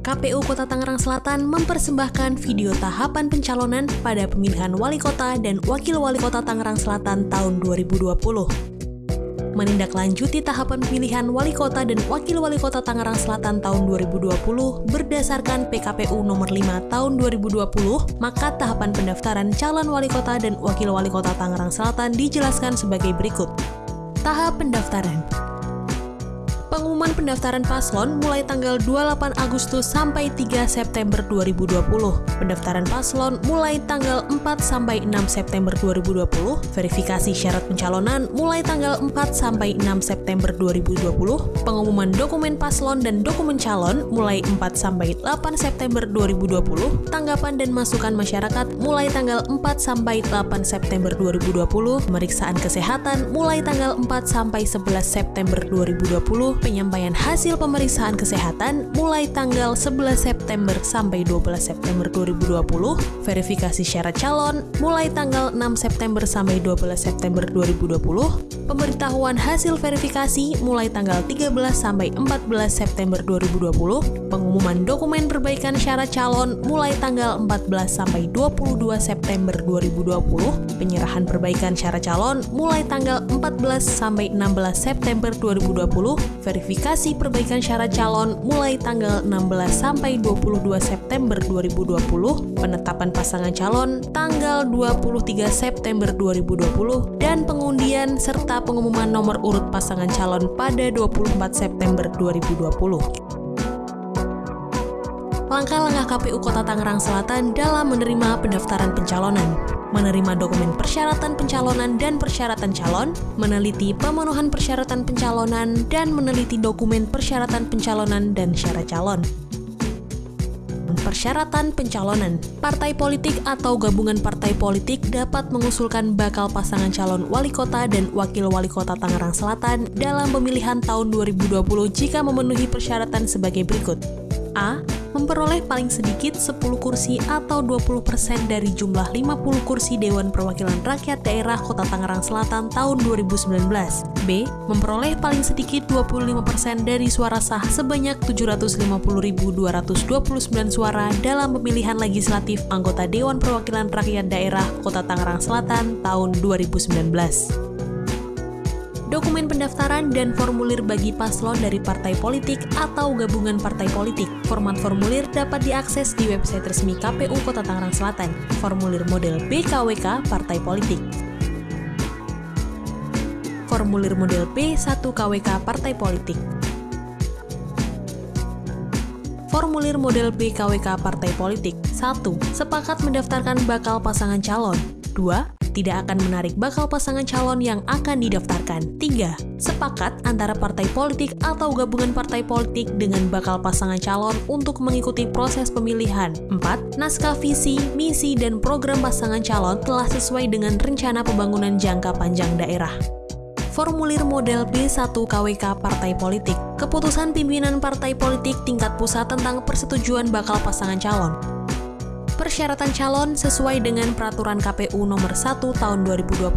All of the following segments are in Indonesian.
KPU Kota Tangerang Selatan mempersembahkan video tahapan pencalonan pada pemilihan wali kota dan wakil wali kota Tangerang Selatan tahun 2020. Menindaklanjuti tahapan pemilihan wali kota dan wakil wali kota Tangerang Selatan tahun 2020 berdasarkan PKPU nomor 5 tahun 2020, maka tahapan pendaftaran calon wali kota dan wakil wali kota Tangerang Selatan dijelaskan sebagai berikut. Tahap pendaftaran. Pengumuman pendaftaran paslon mulai tanggal 28 Agustus sampai 3 September 2020. Pendaftaran paslon mulai tanggal 4 sampai 6 September 2020. Verifikasi syarat pencalonan mulai tanggal 4 sampai 6 September 2020. Pengumuman dokumen paslon dan dokumen calon mulai 4 sampai 8 September 2020. Tanggapan dan masukan masyarakat mulai tanggal 4 sampai 8 September 2020. Pemeriksaan kesehatan mulai tanggal 4 sampai 11 September 2020. Penyampaian hasil pemeriksaan kesehatan mulai tanggal 11 September sampai 12 September 2020. Verifikasi syarat calon mulai tanggal 6 September sampai 12 September 2020. Pemberitahuan hasil verifikasi mulai tanggal 13 sampai 14 September 2020. Pengumuman dokumen perbaikan syarat calon mulai tanggal 14 sampai 22 September 2020. Penyerahan perbaikan syarat calon mulai tanggal 14 sampai 16 September 2020. Verifikasi perbaikan syarat calon mulai tanggal 16 sampai 22 September 2020, penetapan pasangan calon tanggal 23 September 2020, dan pengundian serta pengumuman nomor urut pasangan calon pada 24 September 2020. Langkah-langkah KPU Kota Tangerang Selatan dalam menerima pendaftaran pencalonan. Menerima dokumen persyaratan pencalonan dan persyaratan calon, meneliti pemenuhan persyaratan pencalonan, dan meneliti dokumen persyaratan pencalonan dan syarat calon. Persyaratan pencalonan. Partai politik atau gabungan partai politik dapat mengusulkan bakal pasangan calon wali kota dan wakil wali kota Tangerang Selatan dalam pemilihan tahun 2020 jika memenuhi persyaratan sebagai berikut. A. Memperoleh paling sedikit 10 kursi atau 20% dari jumlah 50 kursi Dewan Perwakilan Rakyat Daerah Kota Tangerang Selatan tahun 2019. B. Memperoleh paling sedikit 25% dari suara sah sebanyak 750.229 suara dalam pemilihan legislatif anggota Dewan Perwakilan Rakyat Daerah Kota Tangerang Selatan tahun 2019. Dokumen pendaftaran dan formulir bagi paslon dari partai politik atau gabungan partai politik. Format formulir dapat diakses di website resmi KPU Kota Tangerang Selatan. Formulir model BKWK Partai Politik. Formulir model B1 KWK Partai Politik. Formulir model BKWK Partai Politik. 1. Sepakat mendaftarkan bakal pasangan calon. 2. Tidak akan menarik bakal pasangan calon yang akan didaftarkan. 3. Sepakat antara partai politik atau gabungan partai politik dengan bakal pasangan calon untuk mengikuti proses pemilihan. 4. Naskah visi, misi, dan program pasangan calon telah sesuai dengan rencana pembangunan jangka panjang daerah. Formulir model B1 KWK Partai Politik. Keputusan pimpinan partai politik tingkat pusat tentang persetujuan bakal pasangan calon. Persyaratan calon sesuai dengan Peraturan KPU Nomor 1 Tahun 2020.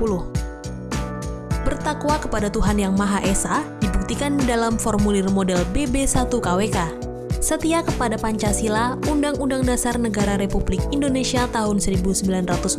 Bertakwa kepada Tuhan Yang Maha Esa dibuktikan dalam formulir model BB1 KWK. Setia kepada Pancasila, Undang-Undang Dasar Negara Republik Indonesia tahun 1945,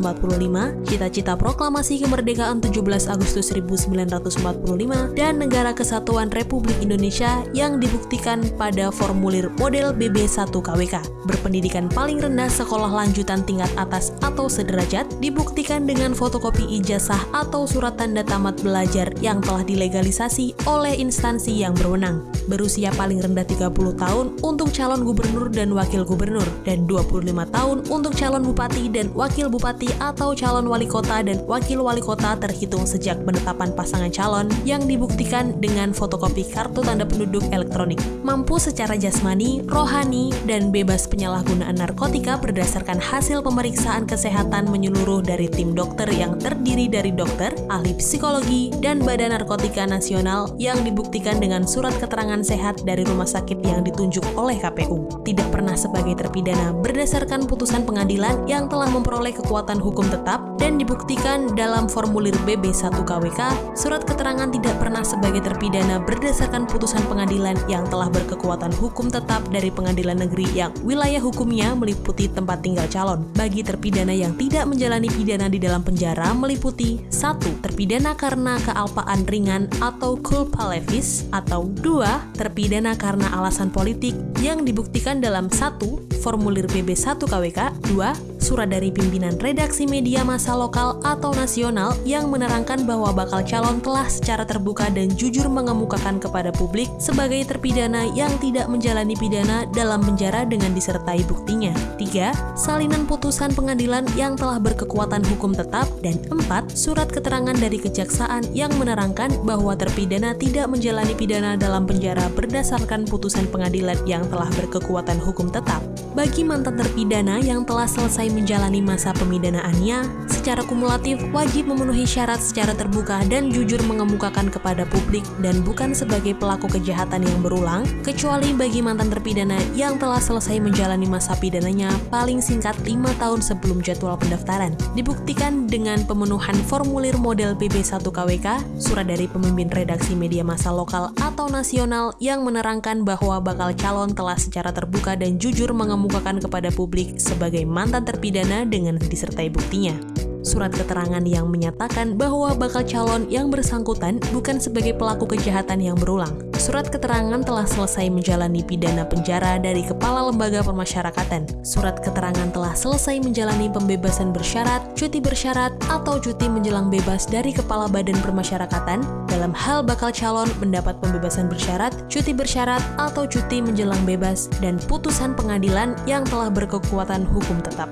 Cita-cita Proklamasi Kemerdekaan 17 Agustus 1945, dan Negara Kesatuan Republik Indonesia yang dibuktikan pada formulir model BB1 KWK. Berpendidikan paling rendah sekolah lanjutan tingkat atas atau sederajat dibuktikan dengan fotokopi ijazah atau surat tanda tamat belajar yang telah dilegalisasi oleh instansi yang berwenang. Berusia paling rendah 30 tahun untuk calon gubernur dan wakil gubernur, dan 25 tahun untuk calon bupati dan wakil bupati atau calon wali kota dan wakil wali kota terhitung sejak penetapan pasangan calon yang dibuktikan dengan fotokopi kartu tanda penduduk elektronik. Mampu secara jasmani, rohani, dan bebas penyalahgunaan narkotika berdasarkan hasil pemeriksaan kesehatan menyeluruh dari tim dokter yang terdiri dari dokter, ahli psikologi, dan Badan Narkotika Nasional yang dibuktikan dengan surat keterangan sehat dari rumah sakit yang ditunjuk oleh KPU. Tidak pernah sebagai terpidana berdasarkan putusan pengadilan yang telah memperoleh kekuatan hukum tetap dan dibuktikan dalam formulir BB1 KWK, surat keterangan tidak pernah sebagai terpidana berdasarkan putusan pengadilan yang telah berkekuatan hukum tetap dari pengadilan negeri yang wilayah hukumnya meliputi tempat tinggal calon. Bagi terpidana yang tidak menjalani pidana di dalam penjara meliputi 1. Terpidana karena kealpaan ringan atau culpa levis, atau 2. Terpidana karena alasan politik yang dibuktikan dalam 1. Formulir BB1 KWK, 2. Surat dari pimpinan redaksi media massa lokal atau nasional yang menerangkan bahwa bakal calon telah secara terbuka dan jujur mengemukakan kepada publik sebagai terpidana yang tidak menjalani pidana dalam penjara dengan disertai buktinya. 3. Salinan putusan pengadilan yang telah berkekuatan hukum tetap. Dan 4. Surat keterangan dari kejaksaan yang menerangkan bahwa terpidana tidak menjalani pidana dalam penjara berdasarkan putusan pengadilan yang telah berkekuatan hukum tetap. Bagi mantan terpidana yang telah selesai menjalani masa pemidanaannya, secara kumulatif wajib memenuhi syarat secara terbuka dan jujur mengemukakan kepada publik dan bukan sebagai pelaku kejahatan yang berulang, kecuali bagi mantan terpidana yang telah selesai menjalani masa pidananya paling singkat 5 tahun sebelum jadwal pendaftaran. Dibuktikan dengan pemenuhan formulir model BB1 KWK, surat dari pemimpin redaksi media massa lokal atau nasional yang menerangkan bahwa bakal calon telah secara terbuka dan jujur mengemukakan kepada publik sebagai mantan terpidana dengan disertai buktinya. Surat keterangan yang menyatakan bahwa bakal calon yang bersangkutan bukan sebagai pelaku kejahatan yang berulang. Surat keterangan telah selesai menjalani pidana penjara dari Kepala Lembaga Pemasyarakatan. Surat keterangan telah selesai menjalani pembebasan bersyarat, cuti bersyarat, atau cuti menjelang bebas dari Kepala Badan Permasyarakatan dalam hal bakal calon mendapat pembebasan bersyarat, cuti bersyarat, atau cuti menjelang bebas, dan putusan pengadilan yang telah berkekuatan hukum tetap.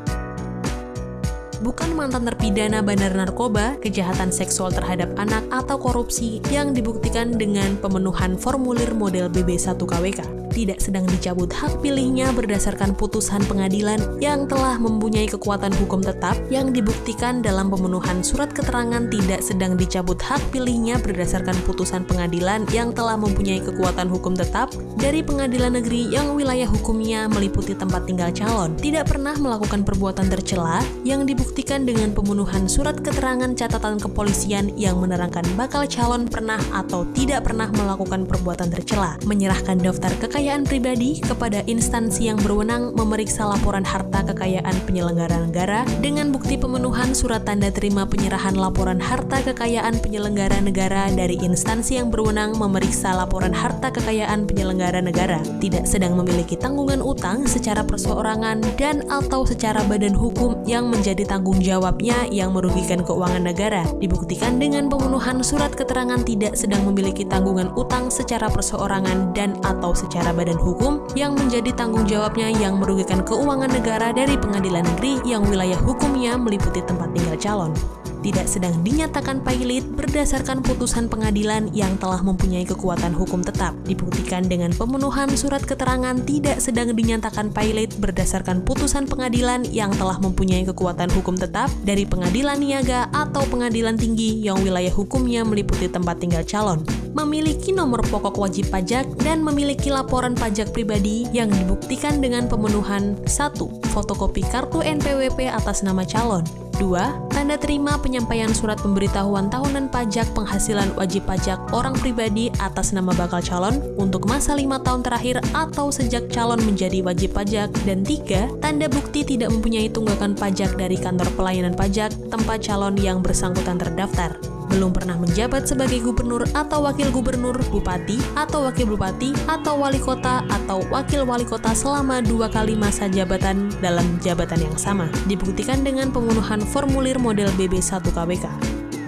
Bukan mantan terpidana bandar narkoba, kejahatan seksual terhadap anak, atau korupsi yang dibuktikan dengan pemenuhan formulir model BB1 KWK. Tidak sedang dicabut hak pilihnya berdasarkan putusan pengadilan yang telah mempunyai kekuatan hukum tetap yang dibuktikan dalam pemenuhan surat keterangan tidak sedang dicabut hak pilihnya berdasarkan putusan pengadilan yang telah mempunyai kekuatan hukum tetap dari pengadilan negeri yang wilayah hukumnya meliputi tempat tinggal calon. Tidak pernah melakukan perbuatan tercela yang dibuktikan dengan pemenuhan surat keterangan catatan kepolisian yang menerangkan bakal calon pernah atau tidak pernah melakukan perbuatan tercela, menyerahkan daftar kekayaan pribadi kepada instansi yang berwenang memeriksa laporan harta kekayaan penyelenggara negara dengan bukti pemenuhan surat tanda terima penyerahan laporan harta kekayaan penyelenggara negara dari instansi yang berwenang memeriksa laporan harta kekayaan penyelenggara negara, tidak sedang memiliki tanggungan utang secara perseorangan dan atau secara badan hukum yang menjadi tanggung jawabnya yang merugikan keuangan negara, dibuktikan dengan pemenuhan surat keterangan tidak sedang memiliki tanggungan utang secara perseorangan dan atau secara badan hukum yang menjadi tanggung jawabnya yang merugikan keuangan negara dari pengadilan negeri yang wilayah hukumnya meliputi tempat tinggal calon. Tidak sedang dinyatakan pailit berdasarkan putusan pengadilan yang telah mempunyai kekuatan hukum tetap, dibuktikan dengan pemenuhan surat keterangan tidak sedang dinyatakan pailit berdasarkan putusan pengadilan yang telah mempunyai kekuatan hukum tetap dari pengadilan niaga atau pengadilan tinggi yang wilayah hukumnya meliputi tempat tinggal calon, memiliki nomor pokok wajib pajak dan memiliki laporan pajak pribadi yang dibuktikan dengan pemenuhan 1. Fotokopi kartu NPWP atas nama calon, 2. Tanda terima penyampaian surat pemberitahuan tahunan pajak penghasilan wajib pajak orang pribadi atas nama bakal calon untuk masa 5 tahun terakhir atau sejak calon menjadi wajib pajak, dan 3. Tanda bukti tidak mempunyai tunggakan pajak dari kantor pelayanan pajak tempat calon yang bersangkutan terdaftar, belum pernah menjabat sebagai gubernur atau wakil gubernur, bupati atau wakil bupati atau wali kota atau wakil wali kota selama 2 kali masa jabatan dalam jabatan yang sama, dibuktikan dengan pemenuhan formulir model BB1 KWK.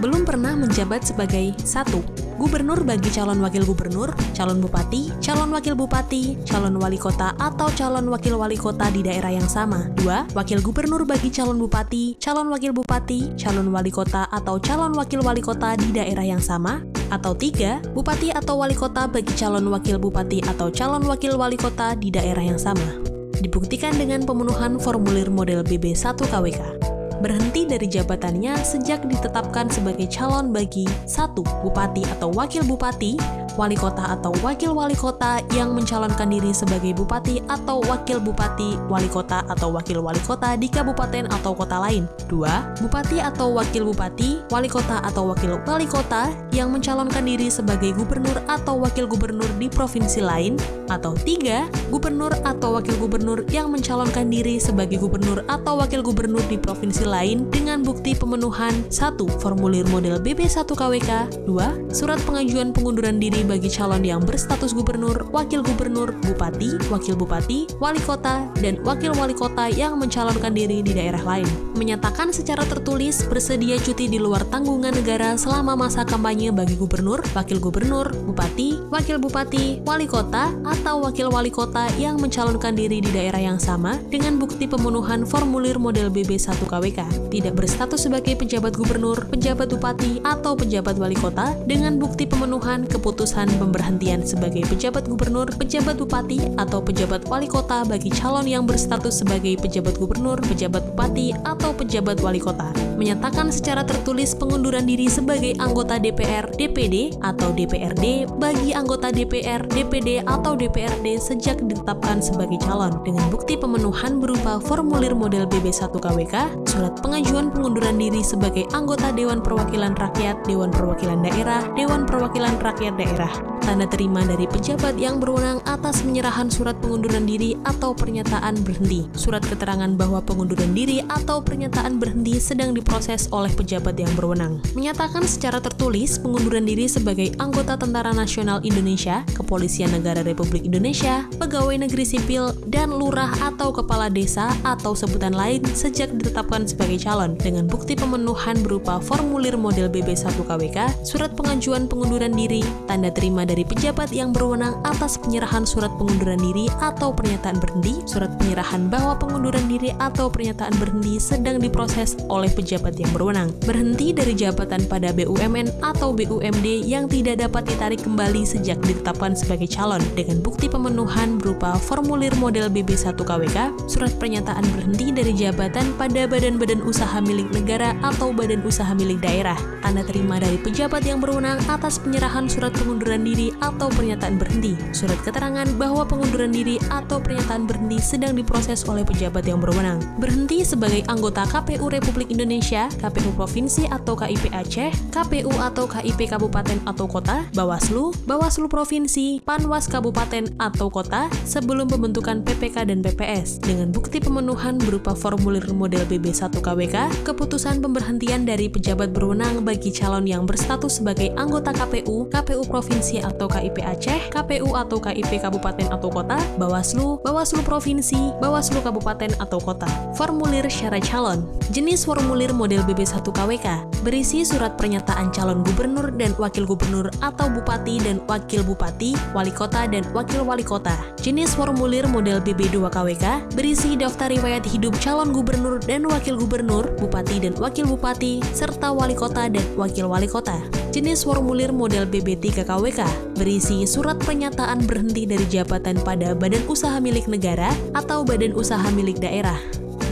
Belum pernah menjabat sebagai 1. Gubernur bagi calon wakil gubernur, calon bupati, calon wakil bupati, calon wali kota atau calon wakil wali kota di daerah yang sama. 2. Wakil gubernur bagi calon bupati, calon wakil bupati, calon wali kota atau calon wakil wali kota di daerah yang sama. Atau 3. Bupati atau wali kota bagi calon wakil bupati atau calon wakil wali kota di daerah yang sama. Dibuktikan dengan pemenuhan formulir model BB1 KWK. Berhenti dari jabatannya sejak ditetapkan sebagai calon bagi 1. Bupati atau wakil bupati, wali kota atau wakil wali kota yang mencalonkan diri sebagai bupati atau wakil bupati, wali kota atau wakil wali kota di kabupaten atau kota lain. 2. Bupati atau wakil bupati, wali kota atau wakil wali kota yang mencalonkan diri sebagai gubernur atau wakil gubernur di provinsi lain. Atau 3. Gubernur atau wakil gubernur yang mencalonkan diri sebagai gubernur atau wakil gubernur di provinsi lain dengan bukti pemenuhan 1. Formulir model BB1 KWK, 2. Surat pengajuan pengunduran diri bagi calon yang berstatus gubernur, wakil gubernur, bupati, wakil bupati, wali kota, dan wakil wali kota yang mencalonkan diri di daerah lain. Menyatakan secara tertulis bersedia cuti di luar tanggungan negara selama masa kampanye bagi gubernur, wakil gubernur, bupati, wakil bupati, wali kota, atau wakil wali kota yang mencalonkan diri di daerah yang sama dengan bukti pemenuhan formulir model BB1 KWK, tidak berstatus sebagai pejabat gubernur, pejabat bupati, atau pejabat wali kota dengan bukti pemenuhan keputusan pemberhentian sebagai pejabat gubernur, pejabat bupati, atau pejabat wali kota bagi calon yang berstatus sebagai pejabat gubernur, pejabat bupati, atau pejabat wali kota. Menyatakan secara tertulis pengunduran diri sebagai anggota DPR, DPD, atau DPRD bagi anggota DPR, DPD, atau DPRD sejak ditetapkan sebagai calon dengan bukti pemenuhan berupa formulir model BB1 KWK, surat pengajuan pengunduran diri sebagai anggota Dewan Perwakilan Rakyat, Dewan Perwakilan Daerah, Dewan Perwakilan Rakyat Daerah, tanda terima dari pejabat yang berwenang atas penyerahan surat pengunduran diri atau pernyataan berhenti, surat keterangan bahwa pengunduran diri atau pernyataan berhenti sedang diproses oleh pejabat yang berwenang. Menyatakan secara tertulis pengunduran diri sebagai anggota Tentara Nasional Indonesia, Kepolisian Negara Republik Indonesia, pegawai negeri sipil, dan lurah atau kepala desa atau sebutan lain sejak ditetapkan sebagai calon dengan bukti pemenuhan berupa formulir model BB1 KWK, surat pengajuan pengunduran diri, tanda terima dari pejabat yang berwenang atas penyerahan surat pengunduran diri atau pernyataan berhenti, surat penyerahan bahwa pengunduran diri atau pernyataan berhenti sedang diproses oleh pejabat yang berwenang, berhenti dari jabatan pada BUMN atau BUMD yang tidak dapat ditarik kembali sejak ditetapkan sebagai calon dengan bukti pemenuhan berupa formulir model BB1 KWK, surat pernyataan berhenti dari jabatan pada badan-badan usaha milik negara atau badan usaha milik daerah, tanda terima dari pejabat yang berwenang atas penyerahan surat pengunduran diri atau pernyataan berhenti, surat keterangan bahwa pengunduran diri atau pernyataan berhenti sedang diproses oleh pejabat yang berwenang, berhenti sebagai anggota KPU Republik Indonesia, KPU Provinsi atau KIP Aceh, KPU atau KIP Kabupaten atau Kota, Bawaslu, Bawaslu Provinsi, Panwas Kabupaten atau Kota sebelum pembentukan PPK dan PPS dengan bukti pemenuhan berupa formulir model BB1 KWK, keputusan pemberhentian dari pejabat berwenang bagi calon yang berstatus sebagai anggota KPU, KPU Provinsi atau KIP Aceh, KPU atau KIP Kabupaten atau Kota, Bawaslu, Bawaslu Provinsi, Bawaslu Kabupaten atau Kota. Formulir syarat calon. Jenis formulir model BB1 KWK berisi surat pernyataan calon gubernur dan wakil gubernur atau bupati dan wakil bupati, wali kota dan wakil wali kota. Jenis formulir model BB2 KWK berisi daftar riwayat hidup calon gubernur dan wakil gubernur, bupati dan wakil bupati, serta wali kota dan wakil wali kota. Jenis formulir model BB3 KWK berisi surat pernyataan berhenti dari jabatan pada badan usaha milik negara atau badan usaha milik daerah.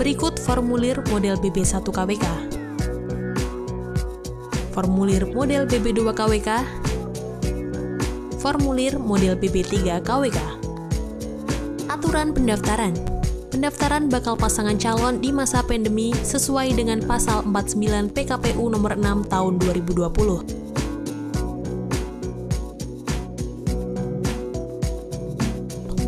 Berikut formulir model BB1 KWK. Formulir model BB2 KWK. Formulir model BB3 KWK. Aturan pendaftaran. Pendaftaran bakal pasangan calon di masa pandemi sesuai dengan pasal 49 PKPU nomor 6 tahun 2020.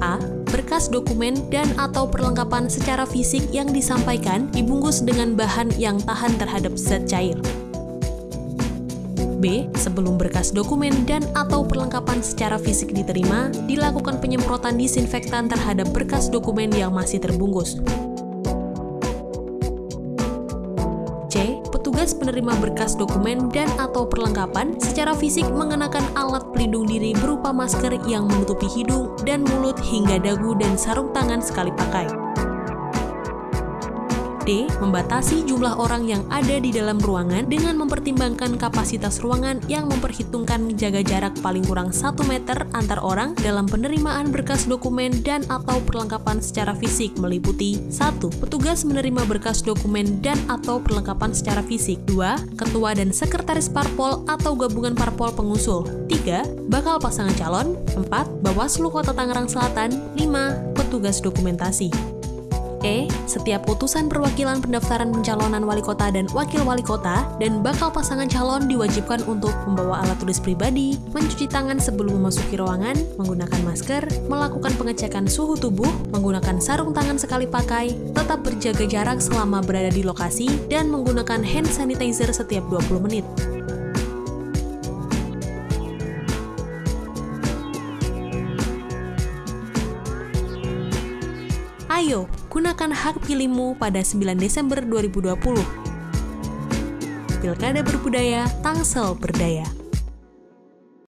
A. Berkas dokumen dan atau perlengkapan secara fisik yang disampaikan dibungkus dengan bahan yang tahan terhadap zat cair. B. Sebelum berkas dokumen dan atau perlengkapan secara fisik diterima, dilakukan penyemprotan disinfektan terhadap berkas dokumen yang masih terbungkus. C. Petugas penerima berkas dokumen dan atau perlengkapan secara fisik mengenakan alat pelindung diri berupa masker yang menutupi hidung dan mulut hingga dagu dan sarung tangan sekali pakai. D. Membatasi jumlah orang yang ada di dalam ruangan dengan mempertimbangkan kapasitas ruangan yang memperhitungkan jaga jarak paling kurang 1 meter antar orang dalam penerimaan berkas dokumen dan atau perlengkapan secara fisik meliputi 1. Petugas menerima berkas dokumen dan atau perlengkapan secara fisik. 2. Ketua dan sekretaris parpol atau gabungan parpol pengusul. 3. Bakal pasangan calon. 4. Bawaslu Kota Tangerang Selatan. 5. Petugas dokumentasi. E. Setiap putusan perwakilan pendaftaran pencalonan wali kota dan wakil wali kota dan bakal pasangan calon diwajibkan untuk membawa alat tulis pribadi, mencuci tangan sebelum memasuki ruangan, menggunakan masker, melakukan pengecekan suhu tubuh, menggunakan sarung tangan sekali pakai, tetap berjaga jarak selama berada di lokasi, dan menggunakan hand sanitizer setiap 20 menit. Ayo, gunakan hak pilihmu pada 9 Desember 2020. Pilkada berbudaya, Tangsel berdaya.